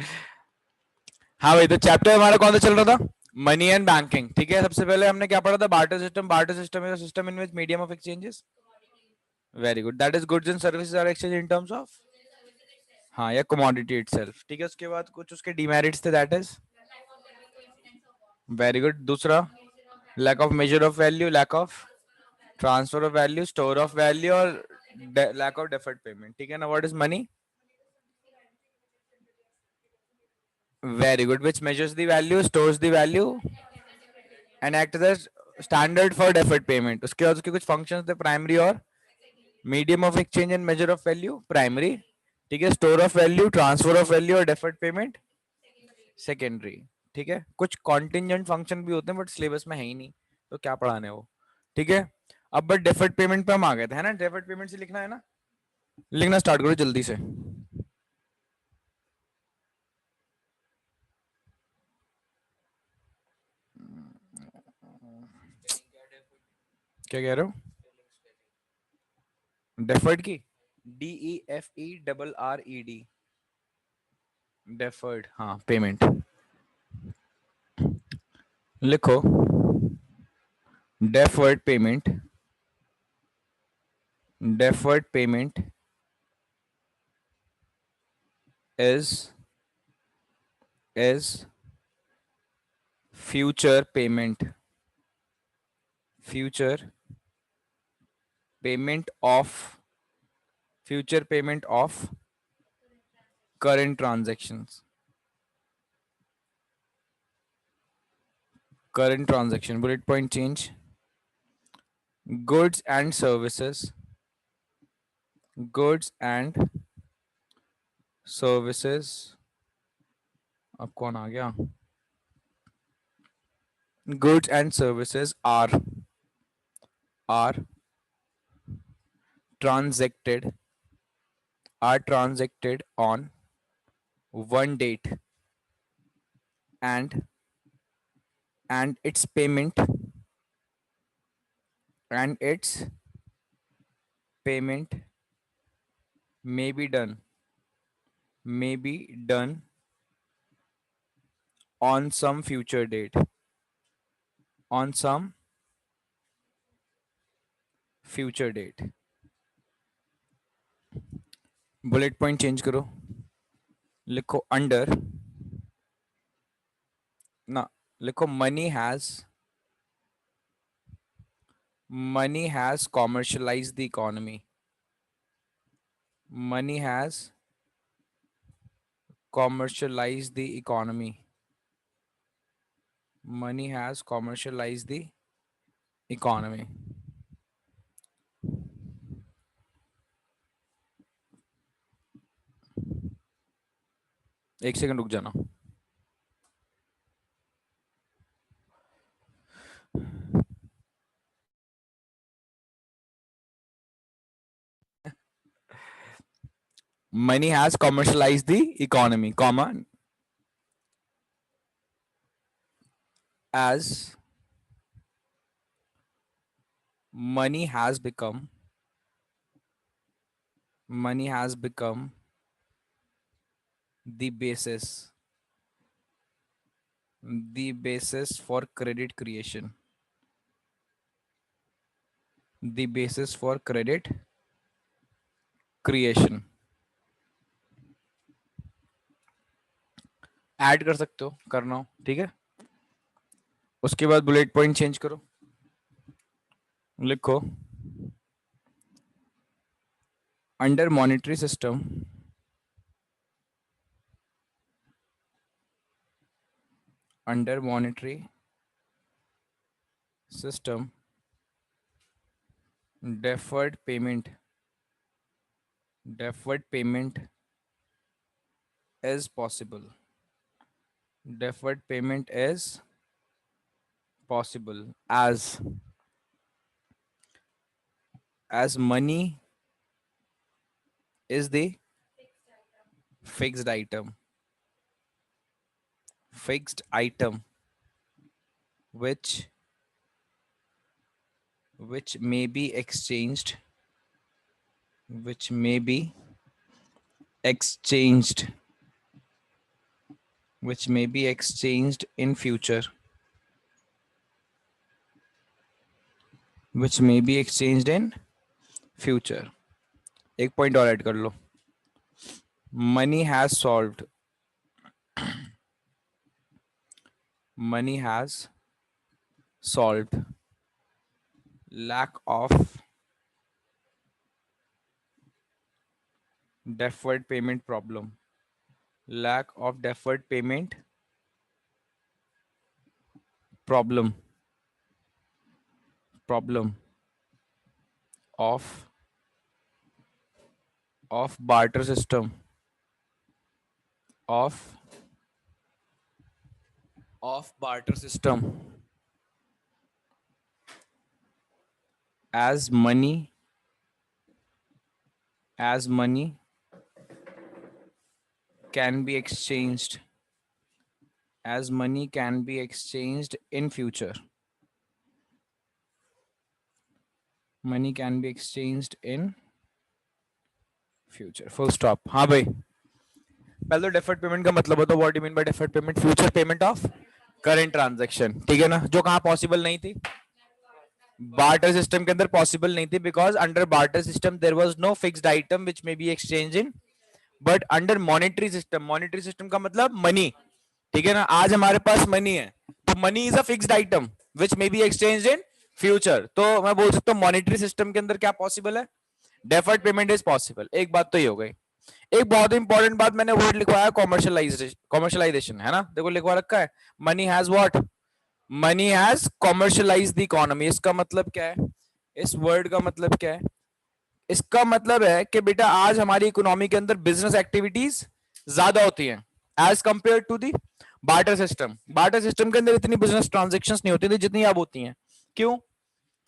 हाँ भाई, तो चैप्टर हमारा कौन सा चल रहा था? Money and banking. ठीक है, सबसे पहले हमने क्या पढ़ा था? Barter system. Barter system is a system in which medium of exchanges. Very good, that is goods and services are exchange in terms of, हाँ, या कमोडिटी इटसेल्फ। ठीक है, उसके बाद कुछ उसके डिमेरिट्स थे, दैट इज वेरी गुड। दूसरा, lack of measure of value, lack of transfer of value, store of value, और लैक ऑफ डेफर्ड पेमेंट। ठीक है ना, what is money? Very good, which measures the value, stores the value and act as standard for deferred payment. उसके बाद उसके कुछ functions थे, primary और medium of exchange and measure of value, primary. ठीक है, store of value, transfer of value और deferred payment, secondary. ठीक है, कुछ कॉन्टिजेंट फंक्शन भी होते हैं बट सिलेबस में है ही नहीं, तो क्या पढ़ाने वो। ठीक है, अब बट डेफर्ड पेमेंट पे हम आ गए थे, है ना? डेफर्ड पेमेंट से लिखना है ना, लिखना स्टार्ट करो जल्दी से। क्या कह रहे हो? डेफर्ड की, DEFERRED, डेफर्ड, हाँ, पेमेंट। लिखो, deferred payment, deferred payment is is future payment, future payment of, future payment of current transactions, current transaction. Bullet point change, goods and services, goods and services। अब कौन आ गया? goods and services are transacted, are transacted on one date, and its payment, and its payment may be done, may be done on some future date, on some future date। Bullet point change करो, लिखो under, ना, लिखो money has commercialized the economy, money has commercialized the economy, money has commercialized the economy। एक second रुक जाना। money has commercialized the economy, comma, as money has become, money has become the basis, the basis for credit creation, the basis for credit creation। Add कर सकते हो, करना हो, ठीक है। उसके बाद बुलेट पॉइंट चेंज करो, लिखो under monetary system, under monetary system deferred payment, deferred payment is possible, deferred payment is possible as money is the fixed item, fixed item which may be exchanged, which may be exchanged which may be exchanged in future, which may be exchanged in future. एक point और add कर लो. Money has solved. Money has solved lack of deferred payment problem. Lack of deferred payment problem. Problem of barter system. Of barter system. As money can be exchanged, as money can be exchanged in future. Money can be exchanged in future. Full stop. हाँ भाई, पहले तो deferred payment का मतलब होता है what you mean by deferred payment. Future payment of current transaction. ठीक है ना, जो कहाँ पॉसिबल नहीं थी, बार्टर सिस्टम के अंदर पॉसिबल नहीं थी, because under barter system there was no fixed item which may be exchange in. But under monetary system, monetary system का मतलब मनी. ठीक है ना, आज हमारे पास मनी है, तो money is a fixed item which may be exchange in future. तो मैं बोल सकता हूँ मॉनेटरी सिस्टम के अंदर क्या पॉसिबल है, डेफर्ड पेमेंट इज पॉसिबल. एक बात तो ये हो गई. एक बहुत इंपॉर्टेंट बात मैंने वर्ड लिखवाया कॉमर्शियलाइजेशन. कॉमर्शियलाइजेशन है ना, देखो लिखवा रखा है. Money has what, money has commercialise the economy. इसका मतलब क्या है, इस वर्ड का मतलब क्या है, इसका मतलब है कि बेटा आज हमारी इकोनॉमी के अंदर बिजनेस एक्टिविटीज ज्यादा होती हैं as compare to the barter system. Barter system के अंदर इतनी बिजनेस ट्रांजेक्शन्स नहीं होती थी जितनी अब होती हैं. क्यों?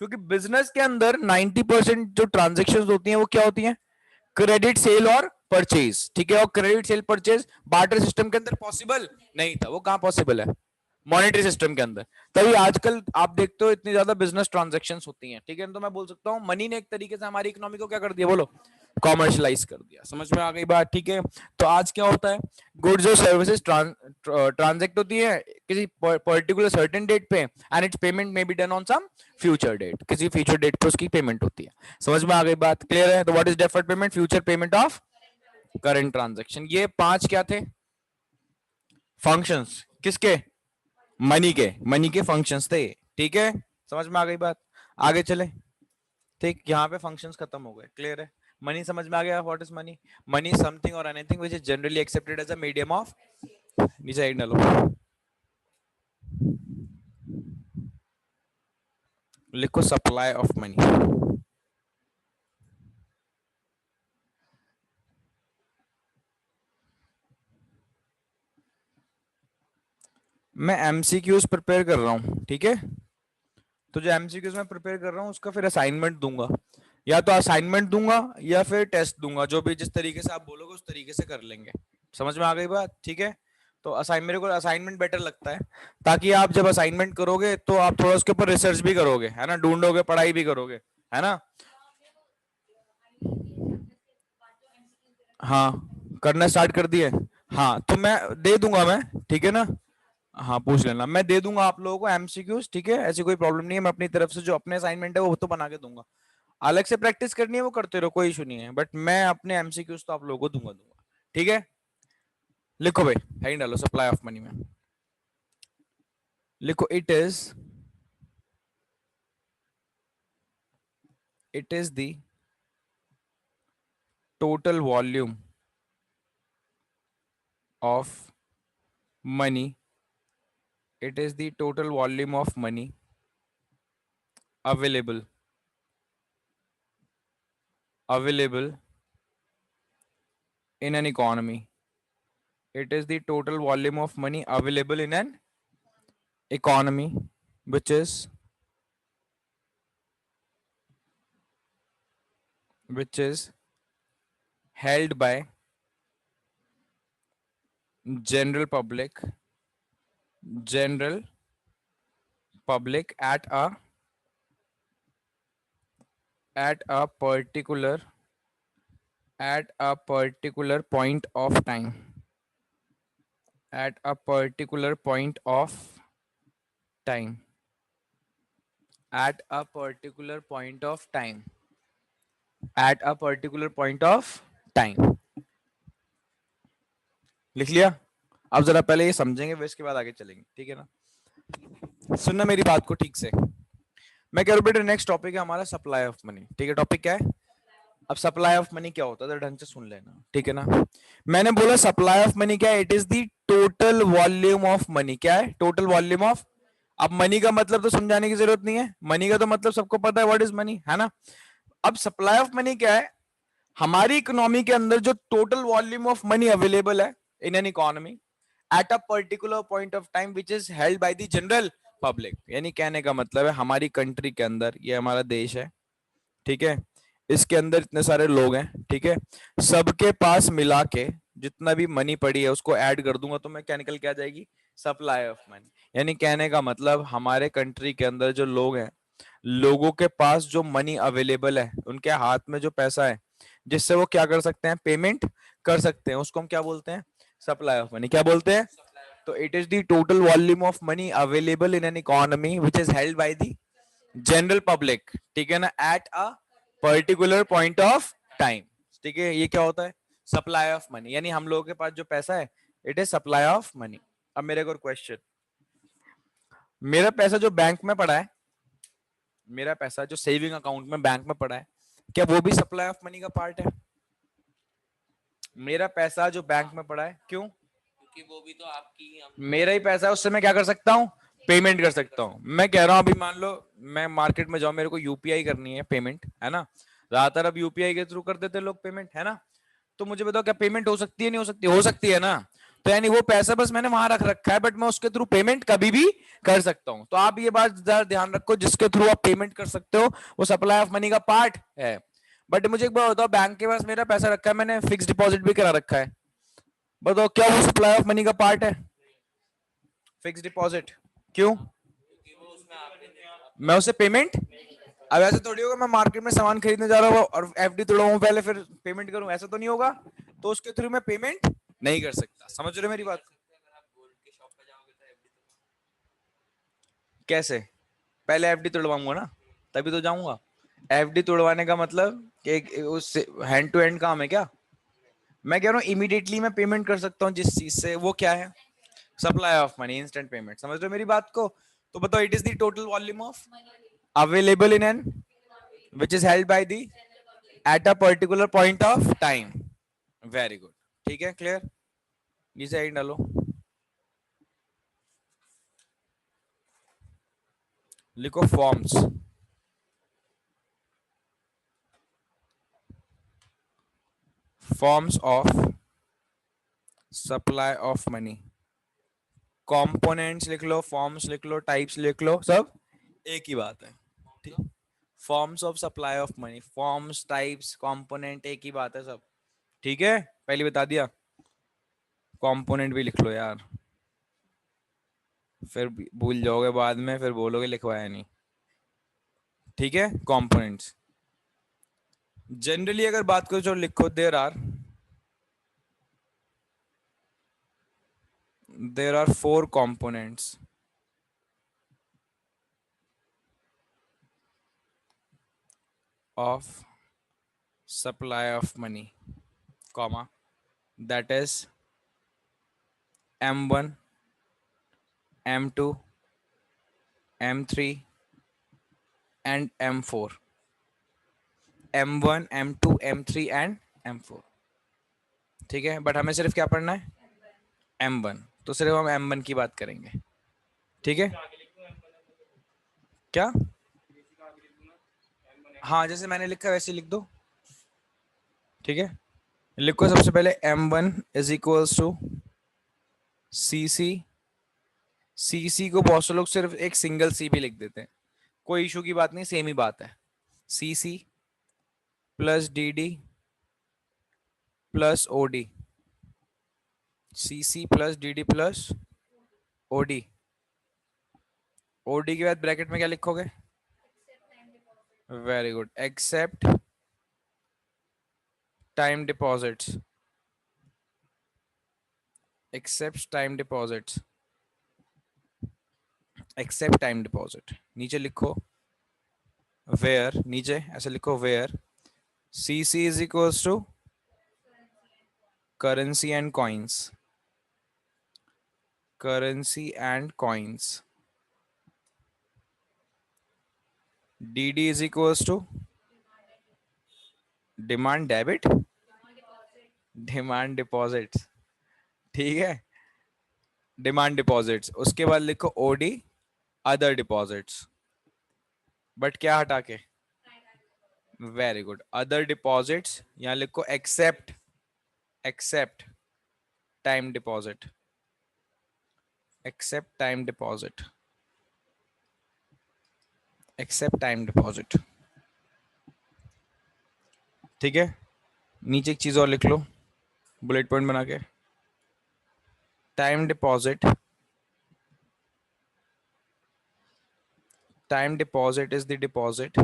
क्योंकि बिजनेस के अंदर 90% जो ट्रांजेक्शन्स होती हैं वो क्या होती हैं, क्रेडिट सेल और परचेज. ठीक है, और credit sale purchase barter system के अंदर पॉसिबल नहीं था. वो कहां पॉसिबल है, मॉनेटरी सिस्टम के अंदर. तभी आजकल आप देखते हो इतनी ज्यादा बिजनेस ट्रांजैक्शंस होती हैं. ठीक है, तो मैं बोल सकता हूँ मनी ने एक तरीके से हमारी इकोनॉमी को क्या कर दिया, बोलो, कॉमर्शलाइज कर दिया. समझ में आ गई बात. ठीक है, तो आज क्या होता है, गुड्स और सर्विसेज ट्रांजेक्ट होती है किसी पर्टिकुलर सर्टेन डेट पे, and its payment may be done on some future date. किसी फ्यूचर डेट पे उसकी पेमेंट होती है. समझ में आ गई बात, क्लियर है. तो what is deferred payment, future payment of current transaction. ये 5 क्या थे फंक्शंस, किसके, मनी के फंक्शंस थे. ठीक है, समझ में आ गई बात. आगे चले. ठीक, यहाँ पे फंक्शंस खत्म हो गए, क्लियर है. मनी समझ में आ गया. What is money, money something और anything which is generally accepted as a medium of, नीचे एक डालो, लिखो सप्लाई ऑफ मनी. मैं एमसीक्यूज प्रिपेयर कर रहा हूँ. ठीक है, तो जो एमसीक्यूज मैं प्रिपेयर कर रहा हूँ उसका फिर असाइनमेंट दूंगा, या तो असाइनमेंट दूंगा या फिर टेस्ट दूंगा, जो भी जिस तरीके से आप बोलोगे उस तरीके से कर लेंगे. समझ में आ गई बात. ठीक है, तो असाइन मेरे को असाइनमेंट बेटर लगता है, ताकि आप जब असाइनमेंट करोगे तो आप थोड़ा उसके ऊपर रिसर्च भी करोगे, है ना, ढूंढोगे, पढ़ाई भी करोगे, है ना. हाँ, करना स्टार्ट कर दिए. हाँ, तो मैं दे दूंगा मैं. ठीक है ना, हाँ पूछ लेना, मैं दे दूंगा आप लोगों को एमसीक्यूज. ठीक है, ऐसी कोई प्रॉब्लम नहीं है. मैं अपनी तरफ से जो अपने असाइनमेंट है वो तो बना के दूंगा. अलग से प्रैक्टिस करनी है वो करते रहो, कोई इशू नहीं है, बट मैं अपने एमसीक्यूज तो आप लोगों को दूंगा. ठीक है, लिखो भाई, है डालो सप्लाई ऑफ मनी में. लिखो it is the total volume of money. It is the total volume of money available in an economy. It is the total volume of money available in an economy which is held by general public general public at a particular point of time. at a particular point of time. At a particular point of time. At a particular point of time. लिख लिया? अब जरा पहले ये समझेंगे, फिर इसके बाद आगे चलेंगे, ठीक है ना? सुनना मेरी बात को ठीक से। मैं कह रहा हूँ बेटा नेक्स्ट टॉपिक है हमारा सप्लाई ऑफ मनी, ठीक है? टॉपिक क्या है? अब सप्लाई ऑफ मनी क्या होता है, ढंग से सुन लेना, ठीक है ना? मैंने बोला सप्लाई ऑफ मनी क्या है? It is the total volume of money. क्या है? Total volume of. अब मनी का मतलब तो समझाने की जरूरत नहीं है, मनी का तो मतलब सबको पता है, व्हाट इज मनी, है ना? अब सप्लाई ऑफ मनी क्या है? हमारी इकोनॉमी के अंदर जो total volume of money available है in an economy at a particular point of time which is held by the general public. यानी कहने का मतलब है हमारी कंट्री के अंदर, ये हमारा देश है, ठीक है, इसके अंदर इतने सारे लोग हैं, ठीक है, सबके पास मिला के जितना भी मनी पड़ी है उसको ऐड कर दूंगा तो मैं क्या निकल के आ जाएगी? Supply of money. यानी कहने का मतलब हमारे कंट्री के अंदर जो लोग हैं, लोगों के पास जो मनी अवेलेबल है, उनके हाथ में जो पैसा है जिससे वो क्या कर सकते हैं? पेमेंट कर सकते हैं, उसको हम क्या बोलते हैं? Supply of money. क्या बोलते हैं? तो it is the total volume of money available in an economy which is held by the general public, ठीक है ना, eight a particular point of time, ठीक है? ये क्या होता है? Supply of money. यानी हम लोगों के पास जो पैसा है, it is supply of money. अब मेरे को क्वेश्चन, मेरा पैसा जो बैंक में पड़ा है, मेरा पैसा जो सेविंग अकाउंट में बैंक में पड़ा है, क्या वो भी सप्लाई ऑफ मनी का पार्ट है? मेरा पैसा जो बैंक में पड़ा है, क्यों? क्योंकि वो भी तो आपकी, मेरा ही पैसा है, उससे मैं क्या कर सकता हूँ? पेमेंट कर सकता हूँ। मैं कह रहा हूँ अभी मान लो मैं मार्केट में जाऊं, मेरे को यूपीआई करनी है पेमेंट, है ना? ज्यादातर अब यूपीआई के थ्रू कर देते हैं लोग पेमेंट, है ना? तो मुझे बताओ क्या पेमेंट हो सकती है? नहीं हो सकती? हो सकती है ना? तो यानी वो पैसा बस मैंने वहां रख रखा है, बट मैं उसके थ्रू पेमेंट कभी भी कर सकता हूँ। तो आप ये बात ज्यादा ध्यान रखो, जिसके थ्रू आप पेमेंट कर सकते हो वो सप्लाई ऑफ मनी का पार्ट है। बट मुझे एक बात बताओ, बैंक के पास मेरा पैसा रखा है, मैंने फिक्स डिपॉजिट भी करा रखा है, बताओ क्या वो सप्लाई ऑफ मनी का पार्ट है? फिक्स डिपॉजिट क्यों? मैं उसे पेमेंट, अब ऐसे थोड़ी होगा मैं मार्केट में सामान खरीदने जा रहा हूँ और एफडी तोड़वाऊं पहले फिर पेमेंट करूं, ऐसा तो नहीं होगा। तो उसके थ्रू मैं पेमेंट नहीं कर सकता। समझ रहे हो मेरी बात? कैसे? पहले एफडी तोड़वाऊंगा ना, तभी तो जाऊंगा। एफडी तोड़वाने का मतलब कि उस हैंड टू हैंड काम है क्या? मैं कह रहा हूँ इमीडिएटली मैं पेमेंट कर सकता हूँ जिस चीज से, वो क्या है? Supply of money, instant payment. समझ रहे हो मेरी बात को? तो बताओ it is the total volume of available in an which is held by the eight a particular point of time. Very good, ठीक है, क्लियर? नीचे साइड डालो, लिखो forms, forms of supply of money. Components लिख लो, forms लिख लो, types लिख लो, सब एक ही बात है, ठीक? Forms of supply of money, forms, types, component एक ही बात है सब, ठीक है? पहले बता दिया। कंपोनेंट भी लिख लो यार, फिर भूल जाओगे बाद में, फिर बोलोगे लिखवाया नहीं, ठीक है? कंपोनेंट्स जनरली अगर बात करो, जो लिखो, there are 4 components of supply of money, comma, that is M1, M2, M3 and M4। M1, M2, M3 and M4, ठीक है? बट हमें सिर्फ क्या पढ़ना है? M1, तो सिर्फ हम M1 की बात करेंगे, ठीक है? क्या? हाँ, जैसे मैंने लिखा वैसे लिख दो, ठीक है? लिखो सबसे पहले M1 is equals to CC। CC को बहुत से लोग सिर्फ एक सिंगल C भी लिख देते हैं, कोई इशू की बात नहीं, सेम ही बात है। CC plus DD plus OD, CC plus DD plus OD। OD के बाद ब्रैकेट में क्या लिखोगे? Very good, except time deposits. Except time deposits, except time deposit, नीचे लिखो वेयर, नीचे ऐसे लिखो where C C is equals to currency and coins, currency and coins, D D is equals to demand debit, demand deposits, ठीक है, demand deposits, उसके बाद लिखो ओडी अदर डिपॉजिट्स, बट क्या हटा के, वेरी गुड, अदर डिपॉजिट्स, यहां लिखो except, except time deposit, except time deposit, except time deposit, ठीक है। नीचे एक चीज और लिख लो बुलेट पॉइंट बना के, time deposit, time deposit is the deposit,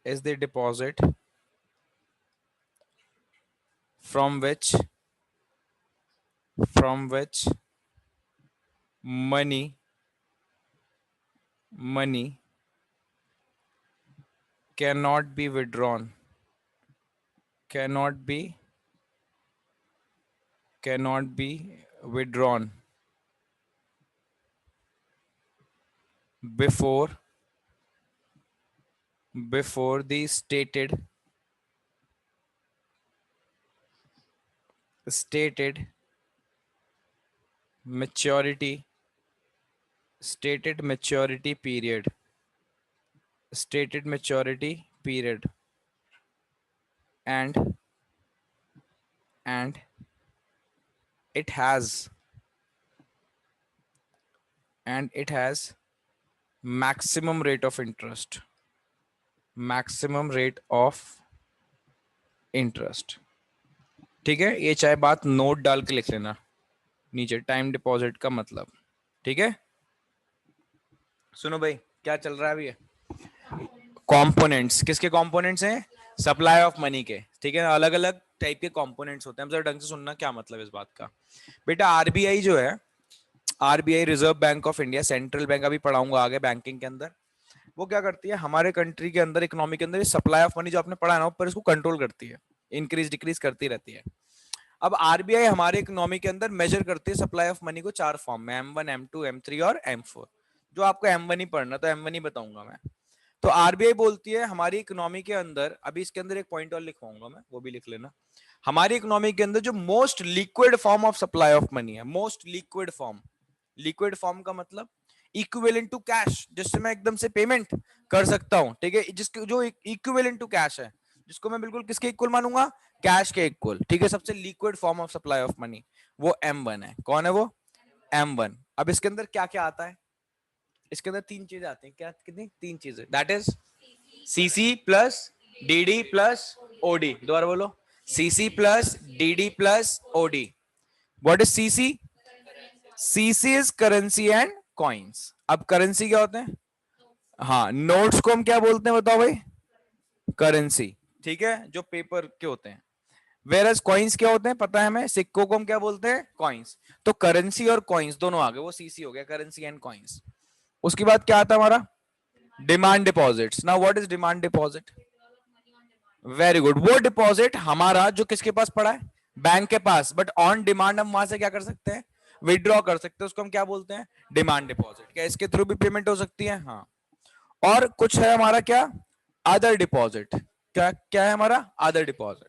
is the deposit from which, from which money, money cannot be withdrawn, cannot be, cannot be withdrawn before, before the stated, stated maturity, stated maturity period, stated maturity period, and and it has, and it has maximum rate of interest, maximum rate of interest, ठीक है। ये चाहे बात note डाल के लिख लेना नीचे, टाइम डिपॉजिट का मतलब, ठीक है। सुनो भाई क्या चल रहा है अभी, कंपोनेंट्स, किसके कंपोनेंट्स हैं, सप्लाई ऑफ मनी के, ठीक है। अलग अलग टाइप के कंपोनेंट्स होते हैं, जरा ढंग से सुनना क्या मतलब इस बात का। बेटा आरबीआई जो है, RBI reserve bank of India, central bank, अभी पढ़ाऊंगा आगे बैंकिंग के अंदर, वो क्या करती है हमारे कंट्री के अंदर, इकोनॉमी के अंदर सप्लाई ऑफ मनी जो आपने पढ़ा है ना ऊपर, इसको कंट्रोल करती है, इंक्रीज डिक्रीज करती रहती है। अब आरबीआई हमारे इकोनॉमी के अंदर मेजर करती है सप्लाई ऑफ मनी को चार फॉर्म में, M1, M2, M3 और M4। जो आपको M1 ही पढ़ना तो M1 ही बताऊंगा मैं। तो आरबीआई बोलती है हमारी इकोनॉमी के अंदर, अभी इसके अंदर एक पॉइंट और लिखवाऊंगा मैं, वो भी लिख लेना, हमारी इकोनॉमी के अंदर जो most liquid form of supply of money है, most liquid form, liquid form का मतलब इक्विवेलेंट टू कैश, जिससे मैं एकदम से पेमेंट कर सकता हूं, ठीक है, जिसके जो इक्विवेलेंट टू कैश है, जिसको मैं बिल्कुल किसके इक्वल मानूंगा, कैश के इक्वल, ठीक है, सबसे liquid form of supply of money, वो M1 है। कौन है वो, M1। अब इसके अंदर क्या क्या आता है, इसके अंदर तीन चीजें आती हैं, क्या कितनी, तीन चीजें, that is CC plus DD plus OD, दोबारा बोलो, CC plus DD plus OD. What is CC, CC is currency and coins. अब करेंसी क्या होते हैं, हाँ नोट्स को हम क्या बोलते हैं बताओ भाई, करेंसी, ठीक है, जो पेपर के होते हैं। वेरस कॉइन्स क्या होते हैं पता है हमें, सिक्कों को हम क्या बोलते हैं, कॉइन्स। तो करेंसी और कॉइन्स दोनों आ गए, वो सीसी हो गया, करेंसी एंड कॉइन्स। उसके बाद क्या आता है हमारा, demand deposits. Now what is demand deposit, very good, वो डिपॉजिट हमारा जो किसके पास पड़ा है, बैंक के पास, बट ऑन डिमांड हम वहां से क्या कर सकते हैं, विड्रॉ कर सकते हैं, उसको हम क्या बोलते हैं, डिमांड डिपॉजिट। क्या इसके थ्रू भी पेमेंट हो सकती है, हाँ। और कुछ है हमारा क्या, अदर डिपॉजिट, क्या क्या है हमारा, अदर डिपॉजिट,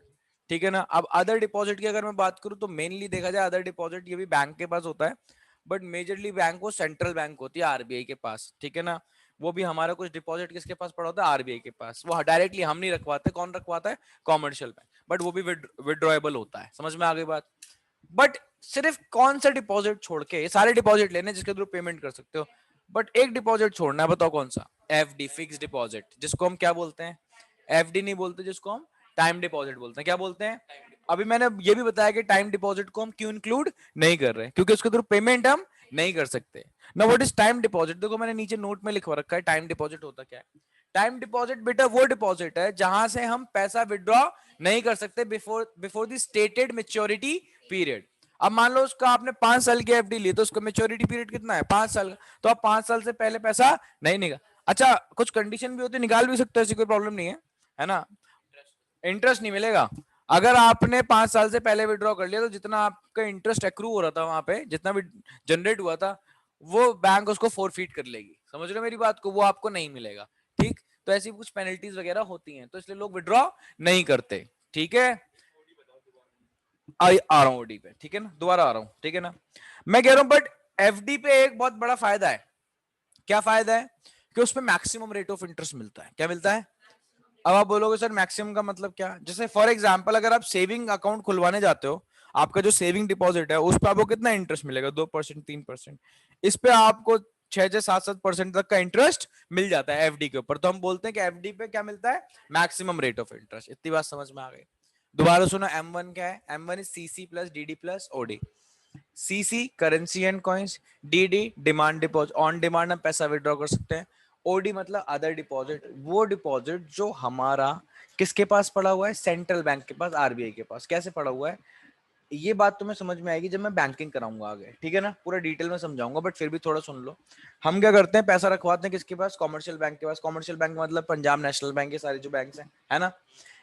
ठीक है ना। अब अदर डिपॉजिट की अगर मैं बात करूं तो मेनली देखा जाए अदर डिपॉजिट ये भी बैंक के पास होता है, बट मेजरली बैंक वो सेंट्रल बैंक होती है आरबीआई के पास, ठीक है ना। वो भी हमारा कुछ डिपॉजिट किसके पास पड़ा होता है, आरबीआई के पास, वो डायरेक्टली हम नहीं रखवाते, कौन रखवाता है, कॉमर्शियल बैंक, बट वो भी विड्रॉएबल होता है, समझ में आ गई बात। बट सिर्फ कौन सा डिपॉजिट छोड़ के, ये सारे डिपॉजिट लेने जिसके थ्रू पेमेंट कर सकते हो, बट एक डिपॉजिट छोड़ना है, बताओ कौन सा, एफडी, फिक्स डिपॉजिट, जिसको हम क्या बोलते हैं, एफडी नहीं बोलते, जिसको हम टाइम डिपॉजिट बोलते हैं, क्या बोलते हैं। अभी मैंने ये भी बताया कि टाइम डिपॉजिट को हम क्यों इंक्लूड नहीं कर रहे, क्योंकि उसके थ्रू पेमेंट हम नहीं कर सकते ना। व्हाट इज टाइम डिपॉजिट, देखो मैंने नीचे नोट में लिखवा रखा है, टाइम डिपॉजिट होता क्या है। टाइम डिपॉजिट बेटा वो डिपॉजिट है जहां से हम पैसा विड्रॉ नहीं कर सकते before before the stated maturity period. अब मान लो उसका आपने 5 साल की एफडी ली तो उसका मेच्योरिटी पीरियड कितना है, 5 साल। तो आप 5 साल से पहले पैसा नहीं निकाल, अच्छा कुछ कंडीशन भी होती है, निकाल भी सकते हो, ऐसी कोई प्रॉब्लम नहीं है ना। इंटरेस्ट नहीं मिलेगा। अगर आपने 5 साल से पहले विड्रॉ कर लिया तो जितना आपका इंटरेस्ट एक्रू हो रहा था वहां पे, जितना भी जनरेट हुआ था, वो बैंक उसको फोरफीट कर लेगी। समझ रहे हो मेरी बात को, वो आपको नहीं मिलेगा। ठीक, तो ऐसी कुछ पेनल्टीज वगैरह होती हैं, तो इसलिए लोग विड्रॉ नहीं करते। ठीक है, आ रहा हूँ ओडी पे, ठीक है ना, दोबारा आ रहा हूँ, ठीक है ना। मैं कह रहा हूँ बट एफडी पे एक बहुत बड़ा फायदा है। क्या फायदा है? कि उसमें मैक्सिमम रेट ऑफ इंटरेस्ट मिलता है। क्या मिलता है? अब आप बोलोगे सर मैक्सिमम का मतलब क्या? जैसे फॉर एग्जांपल अगर आप सेविंग अकाउंट खुलवाने जाते हो, आपका जो सेविंग डिपॉजिट है उस पर आपको कितना इंटरेस्ट मिलेगा? 2%, 3%। इस पे आपको 6 से 7 7% तक का इंटरेस्ट मिल जाता है एफडी के ऊपर। तो हम बोलते हैं कि एफडी पे क्या मिलता है? Maximum rate of interest. इतनी बात समझ में आ गई? दोबारा सुनो, M1 क्या है? M1 is CC plus DD plus OD. CC currency and coins, DD demand deposit, on demand हम पैसा विड्रॉ कर सकते हैं। ओडी मतलब अदर डिपॉजिट, वो डिपॉजिट जो हमारा किसके पास पड़ा हुआ है? सेंट्रल बैंक के पास, आरबीआई के पास। कैसे पड़ा हुआ है? ये बात तुम्हें समझ में आएगी जब मैं बैंकिंग कराऊंगा आगे, ठीक है ना, पूरा डिटेल में समझाऊंगा, बट फिर भी थोड़ा सुन लो। हम क्या करते हैं? पैसा रखवाते हैं किसके पास? कॉमर्शियल बैंक के पास। कॉमर्शियल बैंक मतलब पंजाब नेशनल बैंक, ये सारे जो बैंक हैं, है ना।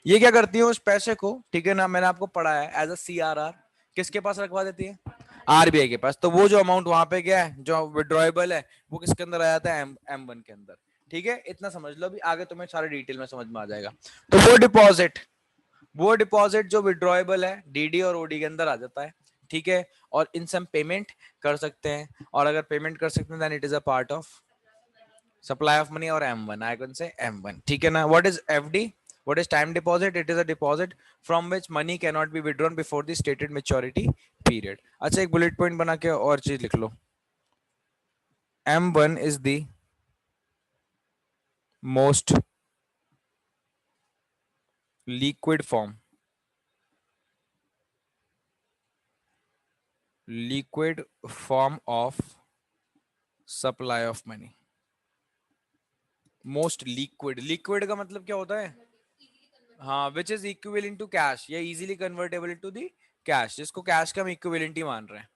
ये क्या करती है? उस पैसे को, ठीक है ना, मैंने आपको पढ़ा है, एज अ CRR किसके पास रखवा देती है? आरबीआई के पास। तो वो जो अमाउंट वहां पे गया है, जो विड्रॉएबल है, वो किसके अंदर आ जाता है? M1 के अंदर। ठीक है, इतना समझ लो, अभी आगे तुम्हें सारे डिटेल में समझ में आ जाएगा। तो वो डिपॉजिट जो विड्रॉएबल है डीडी और ओडी के अंदर आ जाता है। ठीक है, और इनसे हम पेमेंट कर सकते हैं, और अगर पेमेंट कर सकते हैं then it is a part of supply of money और M1, I can say M1। ठीक है ना। What is FD? What is time deposit? It is a deposit from which money can not be withdrawn before the stated maturity period. अच्छा, एक bullet point बना के और चीज लिख लो। M1 is the most liquid form of supply of money। Most liquid, liquid का मतलब क्या होता है? हाँ, which is equivalent to cash या easily convertible to the cash, जिसको कैश का हम इक्विवेलेंट ही मान रहे हैं।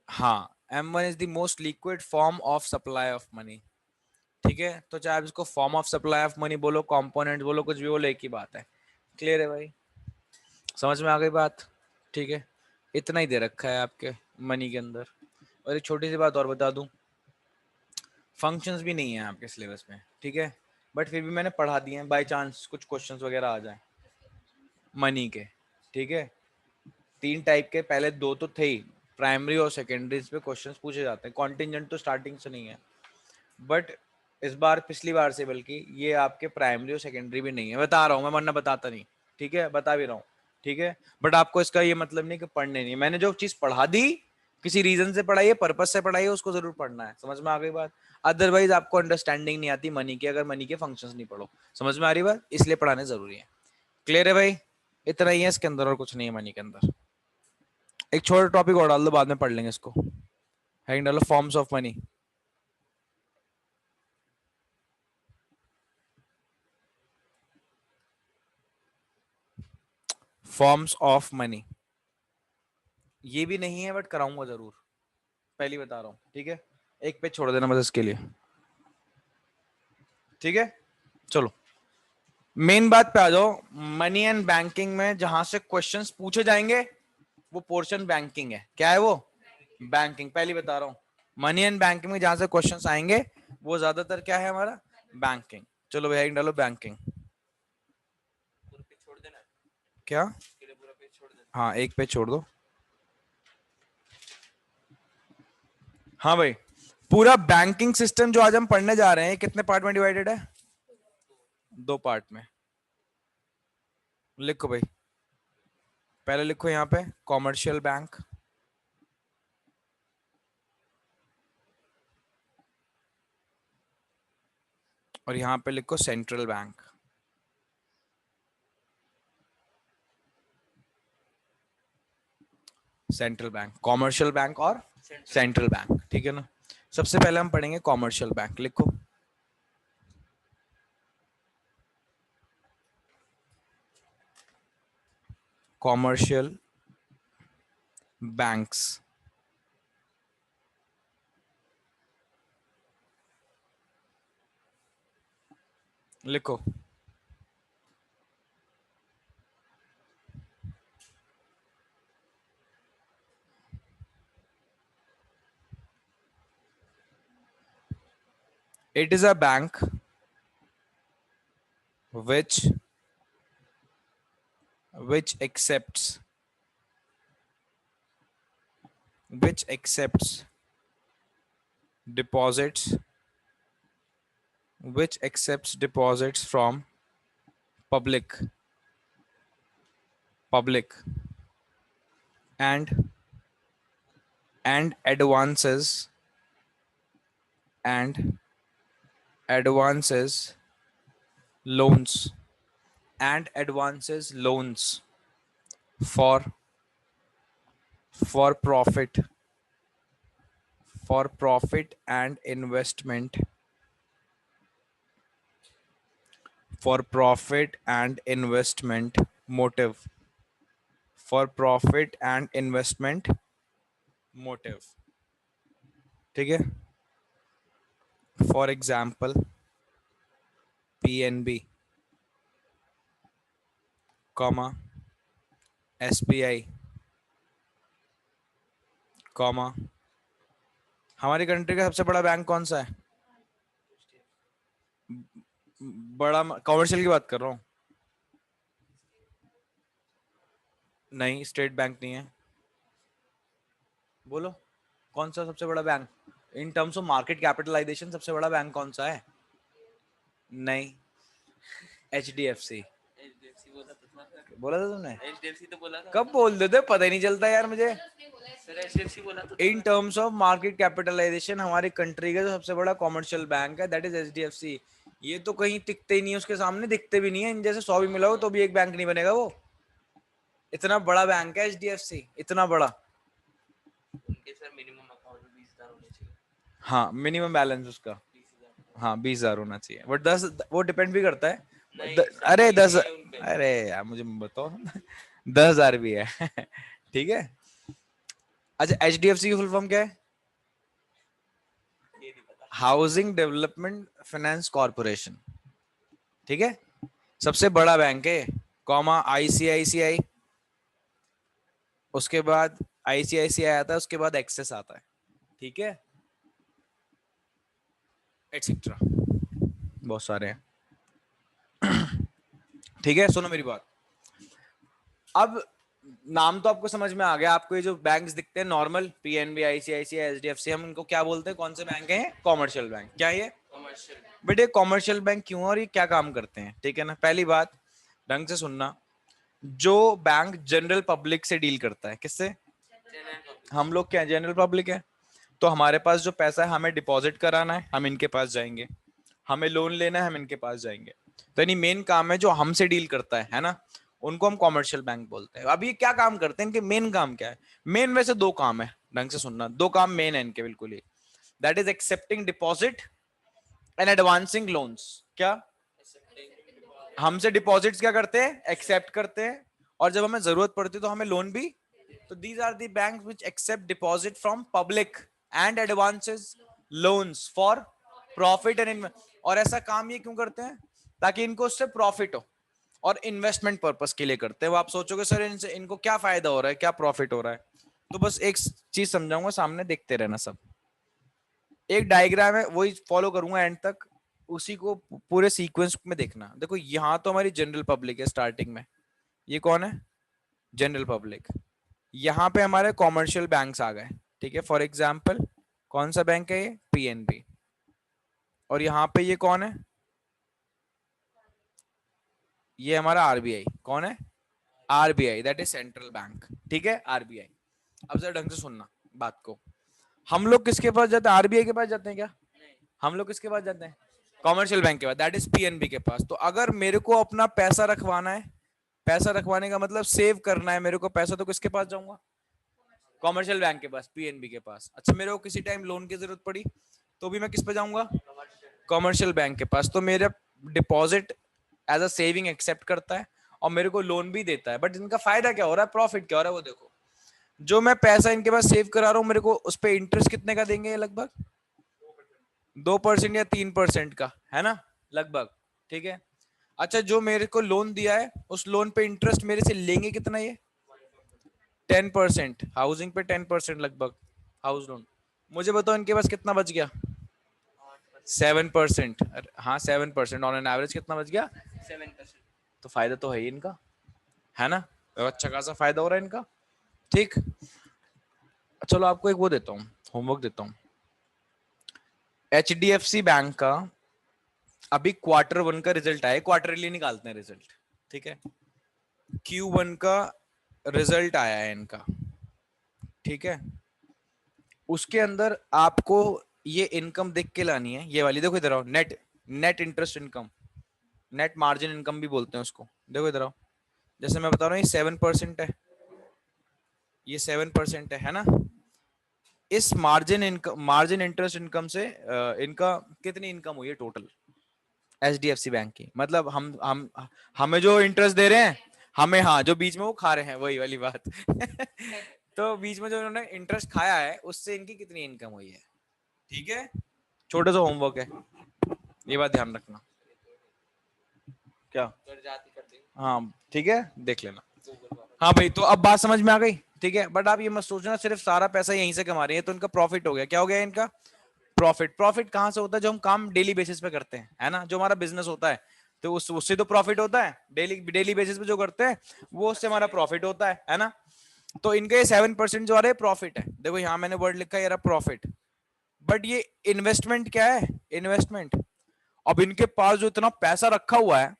हाँ, M1 is the most liquid form of supply of money. ठीक है, तो चाहे आप इसको form of supply of money बोलो, कंपोनेंट बोलो, कुछ भी बोलो, एक ही बात है। क्लियर है भाई? समझ में आ गई बात? ठीक है, इतना ही दे रखा है आपके मनी के अंदर। और एक छोटी सी बात और बता दूं, फंक्शंस भी नहीं है आपके सिलेबस में, ठीक है, बट फिर भी मैंने पढ़ा दिए हैं, बाय चांस कुछ क्वेश्चंस वगैरह आ जाए मनी के। ठीक है, 3 टाइप के, पहले 2 तो थे ही, प्राइमरी और सेकेंडरी, इस पे क्वेश्चंस पूछे जाते हैं। कॉन्टिजेंट तो स्टार्टिंग से नहीं है, बट इस बार पिछली बार से बल्कि ये आपके प्राइमरी और सेकेंडरी भी नहीं है। बता रहा हूँ मैं, वरना बताता नहीं। ठीक है, बता भी रहा हूँ। ठीक है, बट आपको इसका ये मतलब नहीं कि पढ़ने नहीं, मैंने जो चीज पढ़ा दी किसी रीजन से पढ़ाई है, पर्पज से पढ़ाई है, उसको जरूर पढ़ना है। समझ में आ गई बात? अदरवाइज आपको अंडरस्टैंडिंग नहीं आती मनी की, अगर मनी के फंक्शंस नहीं पढ़ो। समझ में आ रही बात? इसलिए पढ़ाने जरूरी है। क्लियर है भाई? इतना ही है इसके अंदर, और कुछ नहीं है मनी के अंदर। एक छोटा टॉपिक और डाल दो, बाद में पढ़ लेंगे इसको। हेडिंग डालो forms of money. Forms of money, ये भी नहीं है बट कराऊंगा जरूर, पहली बता रहा हूँ। ठीक है, एक पेज छोड़ देना बस इसके लिए। ठीक है, चलो मेन बात पे आ जाओ। मनी एंड बैंकिंग में जहां से क्वेश्चंस पूछे जाएंगे वो पोर्शन बैंकिंग है। क्या है वो? बैंकिंग। पहली बता रहा हूँ, मनी एंड बैंकिंग में जहां से क्वेश्चंस आएंगे वो ज्यादातर क्या है हमारा? बैंकिंग। चलो भैया डालो बैंकिंग। क्या? हाँ, एक पेज छोड़ दो। हाँ भाई, पूरा बैंकिंग सिस्टम जो आज हम पढ़ने जा रहे हैं कितने पार्ट में डिवाइडेड है? 2 पार्ट में। लिखो भाई, पहले लिखो यहाँ पे कॉमर्शियल बैंक, और यहाँ पे लिखो central bank. Central bank, commercial bank और सेंट्रल बैंक। ठीक है ना। सबसे पहले हम पढ़ेंगे कॉमर्शियल बैंक। लिखो कॉमर्शियल banks. लिखो. It is a bank which accepts deposits from public and advances advances loans for profit and investment motive. For profit and investment motive. ठीक है. For example, PNB, comma SBI, comma. हमारी country का सबसे बड़ा bank कौन सा है? बड़ा कमर्शियल की बात कर रहा हूँ. नहीं, स्टेट बैंक नहीं है. बोलो कौन सा सबसे बड़ा bank in terms of market capitalization? सबसे बड़ा बैंक कौन सा है? नहीं, HDFC. बोला था तुमने? HDFC तो बोला था. कब बोल देते, पता ही नहीं चलता यार मुझे. सर HDFC बोला तो. In terms of market capitalization हमारी कंट्री का जो सबसे बड़ा कॉमर्शियल बैंक है दैट इज HDFC. ये तो कहीं टिकते ही नहीं है, उसके सामने दिखते भी नहीं है. इन जैसे 100 भी मिलाओ तो भी एक बैंक नहीं बनेगा वो. इतना बड़ा बैंक है HDFC, इतना बड़ा. उनके सर मिनिमम अकाउंट में 20,000 होने चाहिए. हाँ, मिनिमम बैलेंस उसका 20,000 होना चाहिए. बट 10 वो डिपेंड भी करता है. अरे 10, अरे यार मुझे बताओ. 10,000 भी है. ठीक है. अच्छा, HDFC की फुल फॉर्म क्या है? Housing development finance corporation. ठीक है. सबसे बड़ा बैंक है. कॉमा ICICI, उसके बाद ICICI आता है, उसके बाद एक्सेस आता है. ठीक है, एटसेट्रा, बहुत सारे हैं. ठीक है, सुनो मेरी बात. अब नाम तो आपको समझ में आ गया. आपको ये जो बैंक्स दिखते हैं नॉर्मल, PNB, ICICI, HDFC, हम इनको क्या बोलते हैं? कौन से बैंक हैं? Commercial bank. क्या ये कॉमर्शियल? बट ये कॉमर्शियल बैंक क्यों और ये क्या काम करते हैं? ठीक है ना. पहली बात ढंग से सुनना. जो बैंक जनरल पब्लिक से डील करता है, किससे? हम लोग क्या जनरल पब्लिक है. तो हमारे पास जो पैसा है, हमें डिपॉजिट कराना है, हम इनके पास जाएंगे. हमें लोन लेना है, हम इनके पास जाएंगे. तो यानी मेन काम है जो हमसे डील करता है ना, उनको हम कॉमर्शियल बैंक बोलते हैं. अब ये क्या काम करते हैं? इनके मेन काम क्या है? मेन वैसे 2 काम है. ढंग से सुनना, 2 काम मेन है इनके बिल्कुल ही. That is accepting deposit and advancing loans. क्या? हमसे डिपॉजिट्स क्या करते हैं? एक्सेप्ट करते हैं. और जब हमें जरूरत पड़ती है तो हमें लोन भी. तो these are the banks which accept deposit from public and advances loans for profit and. और ऐसा काम ये क्यों करते हैं? ताकि इनको उससे प्रॉफिट हो और इन्वेस्टमेंट पर्पस के लिए करते हैं. वो आप सोचोगे सर इनसे इनको क्या फायदा हो रहा है, क्या प्रॉफिट हो रहा है? तो बस एक चीज समझाऊंगा, सामने देखते रहना. सब एक डायग्राम है, वही फॉलो करूंगा एंड तक, उसी को पूरे सीक्वेंस में देखना. देखो यहाँ तो हमारी जनरल पब्लिक है स्टार्टिंग में. ये कौन है? General public. यहाँ पे हमारे कॉमर्शियल बैंक्स आ गए. ठीक है, फॉर एग्जाम्पल कौन सा बैंक है ये? PNB. और यहाँ पे ये कौन है? ये हमारा RBI. कौन है? RBI, that is central bank. ठीक है, RBI. अब जरा ढंग से सुनना बात को. हम लोग किसके पास जाते हैं? RBI के पास जाते हैं क्या? हम लोग किसके पास जाते हैं? कॉमर्शियल बैंक के पास, दैट इज PNB के पास. तो अगर मेरे को अपना पैसा रखवाना है, पैसा रखवाने का मतलब सेव करना है मेरे को पैसा, तो किसके पास जाऊंगा? कॉमर्शियल बैंक के पास, PNB के पास. अच्छा, मेरे को किसी टाइम लोन की जरूरत पड़ी तो भी मैं किस पे जाऊंगा? कॉमर्शियल बैंक के पास. तो मेरा deposit as a saving accept करता है और मेरे को लोन भी देता है. बट इनका फायदा क्या हो रहा है? प्रॉफिट क्या हो रहा है वो देखो. जो मैं पैसा इनके पास सेव करा रहा हूँ, मेरे को उस पर इंटरेस्ट कितने का देंगे? लगभग 2% या 3% का, है ना, लगभग। ठीक है। अच्छा, जो मेरे को लोन दिया है, उस लोन पे इंटरेस्ट मेरे से लेंगे कितना? ये 10%। हाउसिंग पे 10% लगभग, हाउस लोन। मुझे बताओ इनके पास कितना बच गया? 7%। हाँ 7% ऑन एन एवरेज कितना बच गया? 7%। तो फायदा तो है ही इनका, है ना? अच्छा खासा फायदा हो रहा है इनका। ठीक। चलो आपको एक वो देता हूँ, होमवर्क देता हूँ। HDFC बैंक का अभी Q1 का रिजल्ट आया, क्वार्टरली निकालते हैं रिजल्ट। ठीक है। Q1 का रिजल्ट आया है इनका। ठीक है। उसके अंदर आपको ये इनकम देख के लानी है, ये वाली। देखो इधर आओ, net net interest income, net margin income भी बोलते हैं उसको। देखो इधर आओ। जैसे मैं बता रहा हूँ, ये 7% है, ये 7% है ना? इस margin income, margin interest income से इनका कितनी इनकम हुई है टोटल HDFC बैंक की? मतलब हम हमें जो इंटरेस्ट दे रहे हैं, हमें, हाँ, जो बीच में वो खा रहे हैं, वही वाली बात। तो बीच में जो इन्होंने इंटरेस्ट खाया है, उससे इनकी कितनी इनकम हुई है? ठीक है। छोटा सा होमवर्क है, ये बात ध्यान रखना। क्या? हाँ ठीक है, देख लेना। हाँ भाई, तो अब बात समझ में आ गई? ठीक है। बट आप ये मत सोचना सिर्फ सारा पैसा यहीं से कमा रहे हैं तो इनका प्रॉफिट हो गया। क्या हो गया इनका? प्रॉफिट। प्रॉफिट कहाँ से होता है? जो हम काम डेली बेसिस पे करते हैं, है ना, जो हमारा बिजनेस होता है, तो उससे तो प्रॉफिट होता है। डेली डेली बेसिस पे जो करते हैं, वो उससे हमारा प्रॉफिट होता है ना? तो इनका ये 7% जो आ रहा है प्रॉफिट है। देखो यहाँ मैंने वर्ड लिखा है, ये रहा प्रॉफिट। बट ये इन्वेस्टमेंट क्या है? इन्वेस्टमेंट। अब इनके पास जो इतना पैसा रखा हुआ है,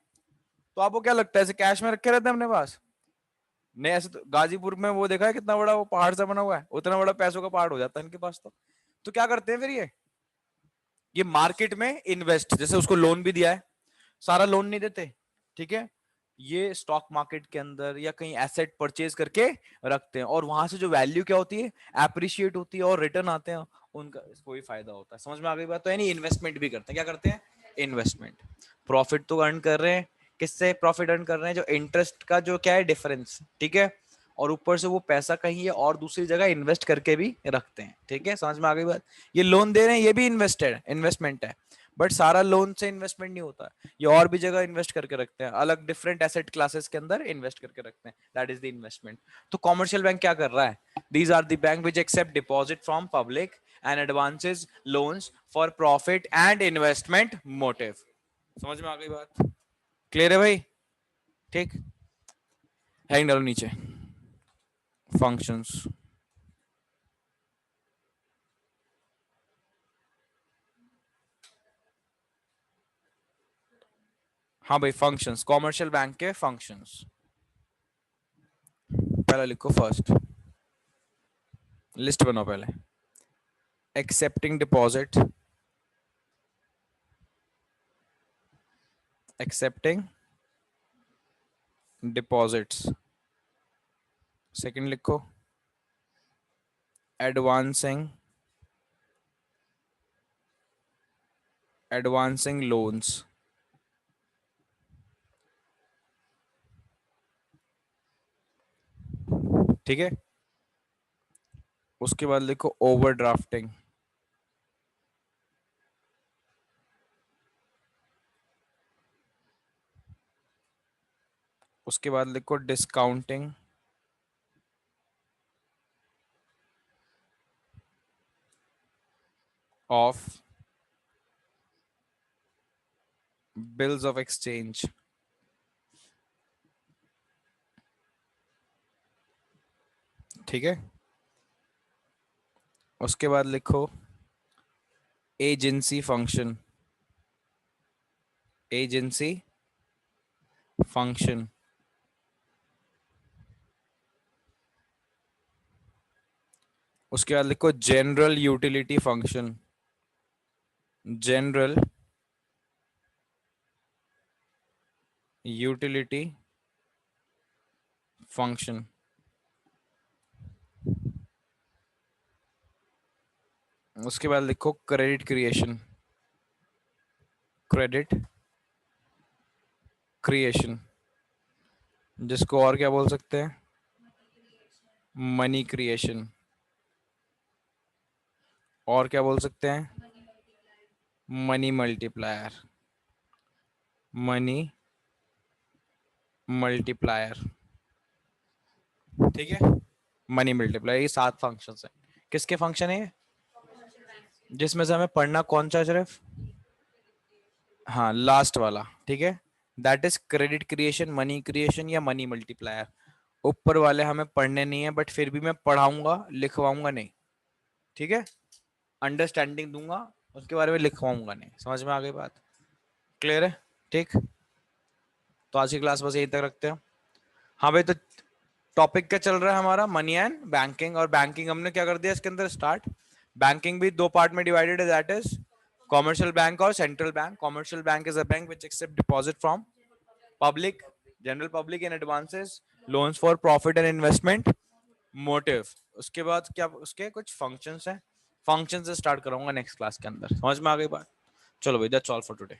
तो आपको क्या लगता है ऐसे कैश में रखे रहते हैं अपने पास? नहीं, ऐसे तो गाजीपुर में वो देखा है कितना बड़ा वो पहाड़ सा बना हुआ है, उतना बड़ा पैसों का पहाड़ हो जाता है इनके पास। तो क्या करते हैं फिर ये मार्केट में इन्वेस्ट। जैसे उसको लोन भी दिया है, सारा लोन नहीं देते, ठीक है, ये स्टॉक मार्केट के अंदर या कहीं एसेट परचेज करके रखते हैं, और वहां से जो वैल्यू क्या होती है, एप्रिशिएट होती है, और रिटर्न आते हैं, उनका इसको भी फायदा होता है। समझ में आ गई बात? तो यानी इन्वेस्टमेंट भी करते हैं। क्या करते हैं? इन्वेस्टमेंट। प्रॉफिट तो अर्न कर रहे हैं, किससे प्रॉफिट अर्न कर रहे हैं? जो इंटरेस्ट का जो क्या है डिफरेंस, ठीक है, और ऊपर से वो पैसा कहीं ये और दूसरी जगह इन्वेस्ट करके भी रखते हैं। ठीक है, समझ में आ गई बात? ये लोन दे रहे हैं, ये भी इन्वेस्टमेंट है। बट सारा लोन से इन्वेस्टमेंट नहीं होता, ये और भी जगह इन्वेस्ट करके रखते हैं, अलग डिफरेंट एसेट क्लासेस के अंदर इन्वेस्ट करके रखते हैं। That is the investment. तो कॉमर्शियल बैंक क्या कर रहा है? These are the bank which accept deposit from public and advances loans for profit and investment motive. समझ में आ गई बात? क्लियर है भाई? ठीक। हैंग डालो नीचे, फंक्शंस। हाँ भाई, फंक्शंस, कॉमर्शियल बैंक के फंक्शंस। पहला लिखो फर्स्ट, लिस्ट बनाओ पहले। Accepting deposit, accepting deposits. Second लिखो, एडवांसिंग, एडवांसिंग लोन्स। ठीक है। उसके बाद लिखो ओवरड्राफ्टिंग। उसके बाद लिखो discounting of bills of exchange. ठीक है। उसके बाद लिखो एजेंसी फंक्शन, एजेंसी फंक्शन। उसके बाद लिखो general utility function, general utility function. उसके बाद लिखो क्रेडिट क्रिएशन, क्रेडिट क्रिएशन, जिसको और क्या बोल सकते हैं? मनी क्रिएशन, और क्या बोल सकते हैं, मनी मल्टीप्लायर, मनी मल्टीप्लायर, ठीक है। मनी मल्टीप्लायर, ये 7 फंक्शंस हैं। किसके फंक्शन है ये? जिसमें से हमें पढ़ना कौन सा है सिर्फ? हाँ, लास्ट वाला, ठीक है। That is credit creation, money creation या मनी मल्टीप्लायर। ऊपर वाले हमें पढ़ने नहीं है, बट फिर भी मैं पढ़ाऊंगा, लिखवाऊंगा नहीं, ठीक है। अंडरस्टैंडिंग दूंगा, उसके बारे में लिखवाऊंगा नहीं। समझ में आ गई बात? क्लियर है? ठीक। तो आज की क्लास बस यहीं तक रखते हैं। हाँ भाई, तो टॉपिक क्या चल रहा है हमारा? Money and banking. और बैंकिंग हमने क्या कर दिया इसके अंदर स्टार्ट। बैंकिंग भी 2 पार्ट में डिवाइडेड है, दैट इज कॉमर्शियल बैंक और central bank. Commercial bank is a bank which accept deposit from public, general public in advances, loans for profit and investment motive. उसके बाद क्या उसके कुछ फंक्शंस हैं, फंक्शन से स्टार्ट करूंगा नेक्स्ट क्लास के अंदर। समझ में आ गई बात? चलो भाई, दैट्स ऑल फॉर टुडे।